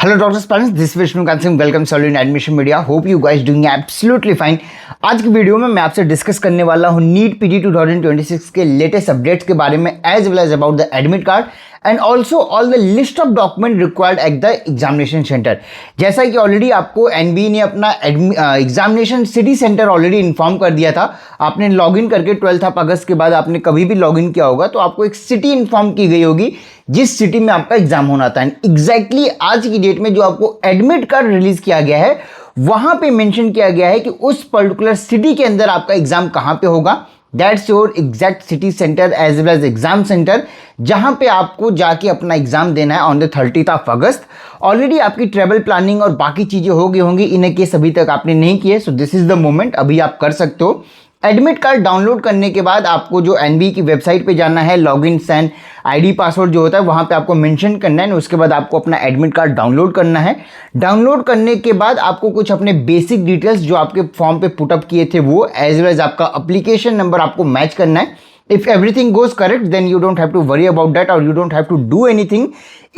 Hello, Dr. Spanish. This is Vishnu Singh. Welcome to Solid Admission Media. Hope you guys doing absolutely fine. आज की video में मैं आपसे discuss करने वाला हूँ नीट पीजी 2026 के लेटेस्ट अपडेट्स के बारे में as well as about the admit card and also all the list of document required at the examination centre. जैसा कि ऑलरेडी आपको एनबीए ने अपना examination city centre already inform कर दिया था। आपने लॉगिन करके 12 अगस्त के बाद आपने कभी भी लॉगिन किया होगा तो आपको एक सिटी इन्फॉर्म की गई होगी जिस सिटी में आपका एग्जाम होना था। एग्जैक्टली आज की डेट में जो आपको एडमिट कार्ड रिलीज किया गया है वहां पे मेंशन किया गया है कि उस पर्टिकुलर सिटी के अंदर आपका एग्जाम कहां पे होगा। That's your exact city centre as well as exam centre जहां पे आपको जाके अपना एग्जाम देना है ऑन द 30 अगस्त। ऑलरेडी आपकी ट्रेवल प्लानिंग और बाकी चीजें हो गई होंगी, इन्हें केस अभी तक आपने नहीं किए, सो दिस इज द मोमेंट, अभी आप कर सकते हो। एडमिट कार्ड डाउनलोड करने के बाद आपको जो एनबीए की वेबसाइट पे जाना है, लॉगिन एंड आईडी पासवर्ड जो होता है वहां पे आपको मेंशन करना है। उसके बाद आपको अपना एडमिट कार्ड डाउनलोड करना है। डाउनलोड करने के बाद आपको कुछ अपने बेसिक डिटेल्स जो आपके फॉर्म पे पुटअप किए थे वो एज वेल एज आपका एप्लीकेशन नंबर आपको मैच करना है। If everything goes correct, then you don't have to worry about that or you don't have to do anything.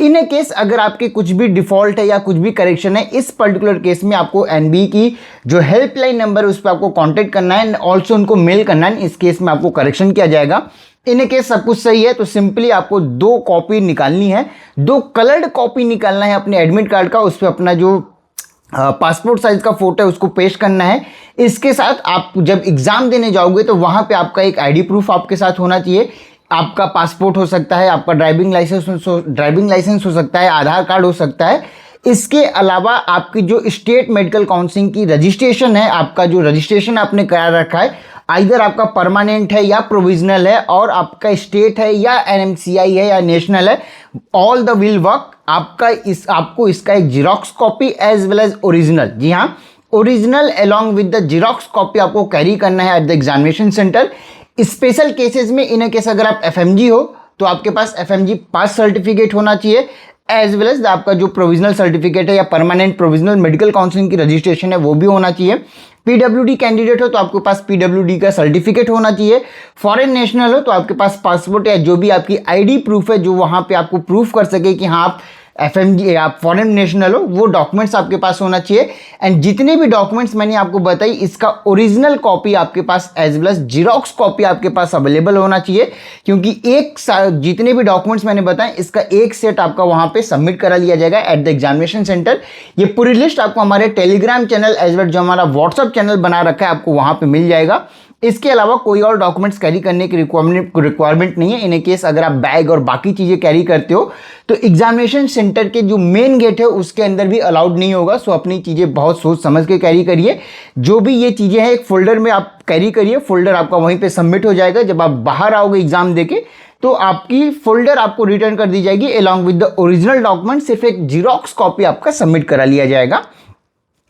In a case अगर आपके कुछ भी डिफॉल्ट है या कुछ भी करेक्शन है, इस पर्टिकुलर केस में आपको एनबीए की जो हेल्पलाइन नंबर उस पर आपको कांटेक्ट करना है एंड ऑल्सो उनको मेल करना है। इस केस में आपको करेक्शन किया जाएगा। इन केस सब कुछ सही है तो सिंपली आपको 2 कॉपी निकालनी है, 2 कलर्ड कॉपी निकालना है अपने एडमिट कार्ड का। उस पर अपना जो पासपोर्ट साइज का फोटो है उसको पेस्ट करना है। इसके साथ आप जब एग्जाम देने जाओगे तो वहां पे आपका एक आईडी प्रूफ आपके साथ होना चाहिए। आपका पासपोर्ट हो सकता है, आपका ड्राइविंग लाइसेंस हो सकता है, आधार कार्ड हो सकता है। इसके अलावा आपकी जो स्टेट मेडिकल काउंसिलिंग की रजिस्ट्रेशन है, आपका जो रजिस्ट्रेशन आपने करा रखा है, आइदर आपका परमानेंट है या प्रोविजनल है और आपका स्टेट है या एनएमसीआई है या नेशनल है, ऑल द विल वर्क। आपको इसका एक Xerox copy as well as original, जी हाँ original along with the Xerox copy आपको कैरी करना है at the examination centre. Special cases में इन केस अगर आप एफएमजी हो तो आपके पास एफएमजी पास सर्टिफिकेट होना चाहिए एज वेल एज आपका जो प्रोविजनल सर्टिफिकेट है या परमानेंट प्रोविजनल मेडिकल काउंसिलिंग की रजिस्ट्रेशन है वो भी होना चाहिए। पीडब्ल्यूडी कैंडिडेट हो तो आपके पास पीडब्ल्यूडी का सर्टिफिकेट होना चाहिए। फॉरेन नेशनल हो तो आपके पास पासपोर्ट या जो भी आपकी आईडी प्रूफ है जो वहां पे आपको प्रूफ कर सके कि हाँ आप एफएमजी आप फॉरेन नेशनल हो, वो डॉक्यूमेंट्स आपके पास होना चाहिए। एंड जितने भी डॉक्यूमेंट्स मैंने आपको बताई इसका ओरिजिनल कॉपी आपके पास as well as Xerox copy आपके पास अवेलेबल होना चाहिए, क्योंकि जितने भी डॉक्यूमेंट्स मैंने बताए इसका एक सेट आपका वहां पे सबमिट करा लिया जाएगा एट द एग्जामिनेशन सेंटर। ये पूरी लिस्ट आपको हमारे टेलीग्राम चैनल एज वेल जो हमारा व्हाट्सअप चैनल बना रखा है आपको वहां पर मिल जाएगा। इसके अलावा कोई और डॉक्यूमेंट्स कैरी करने की रिक्वायरमेंट नहीं है। इन केस अगर आप बैग और बाकी चीजें कैरी करते हो तो एग्जामिनेशन सेंटर के जो मेन गेट है उसके अंदर भी अलाउड नहीं होगा। सो अपनी चीजें बहुत सोच समझ के कैरी करिए। जो भी ये चीजें हैं एक फोल्डर में आप कैरी करिए, फोल्डर आपका वहीं पे सबमिट हो जाएगा। जब आप बाहर आओगे एग्जाम देके तो आपकी फोल्डर आपको रिटर्न कर दी जाएगी along with the original document. सिर्फ एक जीरोक्स कॉपी आपका सबमिट करा लिया जाएगा,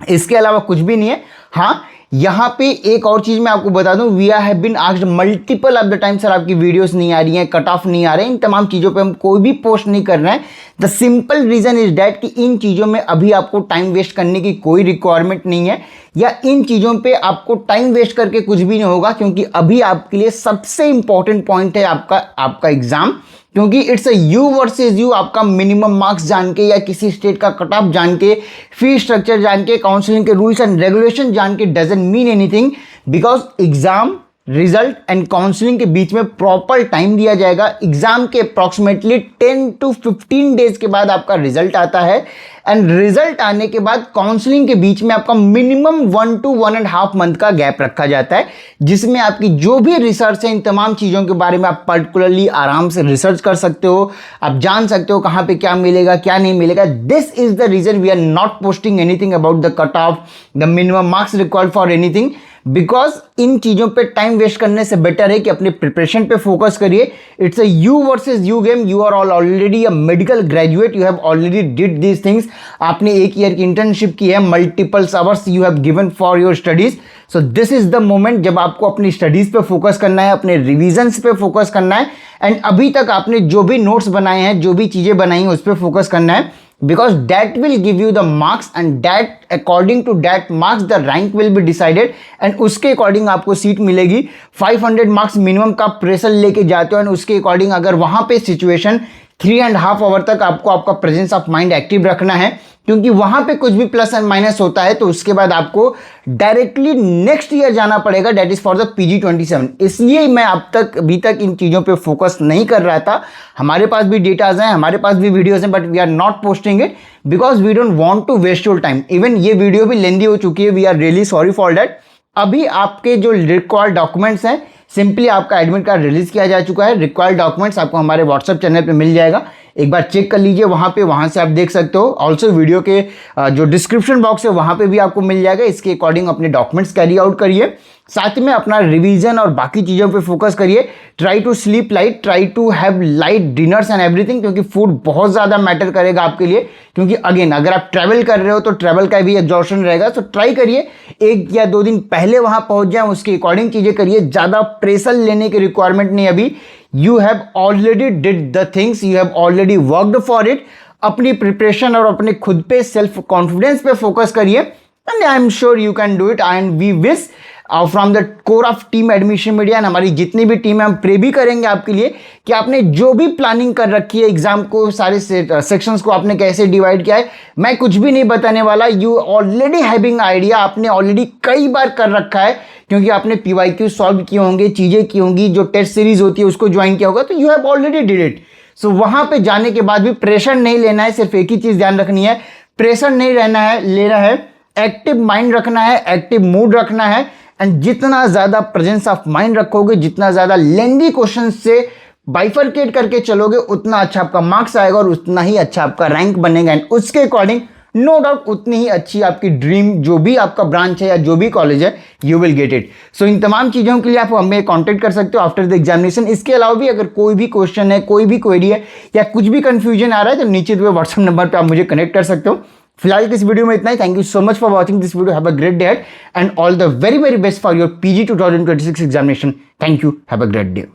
इसके अलावा कुछ भी नहीं है। हाँ, यहां पे एक और चीज मैं आपको बता दूं, we have been asked multiple of the time sir आपकी वीडियोस नहीं आ रही हैं, कट ऑफ नहीं आ रहे हैं, इन तमाम चीजों पे हम कोई भी पोस्ट नहीं कर रहे हैं। The simple reason is that कि इन चीजों में अभी आपको टाइम वेस्ट करने की कोई रिक्वायरमेंट नहीं है या इन चीजों पे आपको टाइम वेस्ट करके कुछ भी नहीं होगा, क्योंकि अभी आपके लिए सबसे इंपॉर्टेंट पॉइंट है आपका एग्जाम। क्योंकि it's a you versus you, आपका मिनिमम मार्क्स जान के या किसी स्टेट का कट ऑफ जान के, फी स्ट्रक्चर जान के, काउंसलिंग के रूल्स एंड रेगुलेशन जान के doesn't mean anything, because exam result and counselling के बीच में प्रॉपर टाइम दिया जाएगा। एग्जाम के अप्रॉक्सीमेटली 10 to 15 डेज के बाद आपका रिजल्ट आता है एंड रिजल्ट आने के बाद काउंसलिंग के बीच में आपका मिनिमम 1 to 1.5 मंथ का गैप रखा जाता है, जिसमें आपकी जो भी रिसर्च है इन तमाम चीज़ों के बारे में आप पर्टिकुलरली आराम से रिसर्च कर सकते हो। आप जान सकते हो कहाँ पे क्या मिलेगा क्या नहीं मिलेगा। This is the reason we are not posting anything about the cut off, the minimum marks required for anything, because इन चीजों पे टाइम वेस्ट करने से बेटर है कि अपने प्रिपरेशन पे फोकस करिए। It's a you versus you game. You are already a medical graduate, you have already did these things. आपने 1 ईयर की इंटर्नशिप की है, multiple hours you have given for your studies. So this is the moment जब आपको अपनी studies पे focus करना है, अपने रिविजन्स पे फोकस करना है एंड अभी तक आपने जो भी नोट्स बनाए हैं, जो भी चीजें बनाई हैं उस पर फोकस करना है, because that will give you the marks and that according to that marks the rank will be decided and उसके अकॉर्डिंग आपको सीट मिलेगी। 500 मार्क्स मिनिमम का प्रेशर लेके जाते हो एंड उसके अकॉर्डिंग अगर वहां पे सिचुएशन 3.5 आवर तक आपको आपका प्रेजेंस ऑफ माइंड एक्टिव रखना है, क्योंकि वहां पे कुछ भी प्लस एंड माइनस होता है तो उसके बाद आपको डायरेक्टली नेक्स्ट ईयर जाना पड़ेगा, that is for the PG27। इसलिए मैं अभी तक इन चीज़ों पे फोकस नहीं कर रहा था। हमारे पास भी डेटाज हैं, हमारे पास भी वीडियोज हैं, but we are not posting it because we don't want to waste your time. Even ये वीडियो भी लेंदी हो चुकी है, we are really sorry for that. अभी आपके जो रिक्वायर्ड डॉक्यूमेंट्स हैं, सिंपली आपका एडमिट कार्ड रिलीज किया जा चुका है। रिक्वायर्ड डॉक्यूमेंट्स आपको हमारे व्हाट्सएप चैनल पे मिल जाएगा, एक बार चेक कर लीजिए वहाँ से आप देख सकते हो। ऑल्सो वीडियो के जो डिस्क्रिप्शन बॉक्स है वहाँ पे भी आपको मिल जाएगा। इसके अकॉर्डिंग अपने डॉक्यूमेंट्स कैरी आउट करिए, साथ में अपना रिवीजन और बाकी चीज़ों पे फोकस करिए। Try to sleep light, try to have light dinners and everything, क्योंकि फूड बहुत ज़्यादा मैटर करेगा आपके लिए। क्योंकि अगेन अगर आप ट्रैवल कर रहे हो तो ट्रैवल का भी एग्जॉस्शन रहेगा, तो ट्राई करिए 1 या 2 दिन पहले वहाँ पहुँच जाए, उसके अकॉर्डिंग चीज़ें करिए। ज़्यादा प्रेशर लेने की रिक्वायरमेंट नहीं अभी। You have already did the things, you have already worked for it. अपनी प्रिपरेशन और अपने खुद पे सेल्फ कॉन्फिडेंस पे फोकस करिए, and I am sure you can do it. And we wish from the core of team admission media and हमारी जितनी भी टीम है, हम प्रे भी करेंगे आपके लिए कि आपने जो भी प्लानिंग कर रखी है एग्जाम को, सारे सेक्शंस को आपने कैसे डिवाइड किया है, मैं कुछ भी नहीं बताने वाला। यू ऑलरेडी हैविंग आइडिया, आपने ऑलरेडी कई बार कर रखा है, क्योंकि आपने PYQ सॉल्व किए होंगे, चीज़ें की होंगी, जो टेस्ट सीरीज होती है उसको ज्वाइन किया होगा, तो you have already did it. So वहाँ पे जाने के बाद भी प्रेशर नहीं लेना है, सिर्फ एक ही चीज़ ध्यान रखनी है, प्रेशर नहीं लेना है, एक्टिव माइंड रखना है, एक्टिव मूड रखना है। एंड जितना ज़्यादा प्रेजेंस ऑफ माइंड रखोगे, जितना ज़्यादा लेंदी क्वेश्चन से बाइफरकेट करके चलोगे, उतना अच्छा आपका मार्क्स आएगा और उतना ही अच्छा आपका रैंक बनेगा। एंड उसके अकॉर्डिंग नो डाउट उतनी ही अच्छी आपकी ड्रीम जो भी आपका ब्रांच है या जो भी कॉलेज है, यू विल गेट इट। सो इन तमाम चीज़ों के लिए आप हमें कॉन्टेक्ट कर सकते हो आफ्टर द एग्जामिनेशन। इसके अलावा भी अगर कोई भी क्वेश्चन है, कोई भी क्वेरी है या कुछ भी कंफ्यूजन आ रहा है, तो नीचे दिए व्हाट्सएप नंबर पर आप मुझे कनेक्ट कर सकते हो। फिलहाल इस वीडियो में इतना ही। Thank you so much for watching this video. Have a great day and all the very very best for your PG 2026 examination. Thank you, have a great day.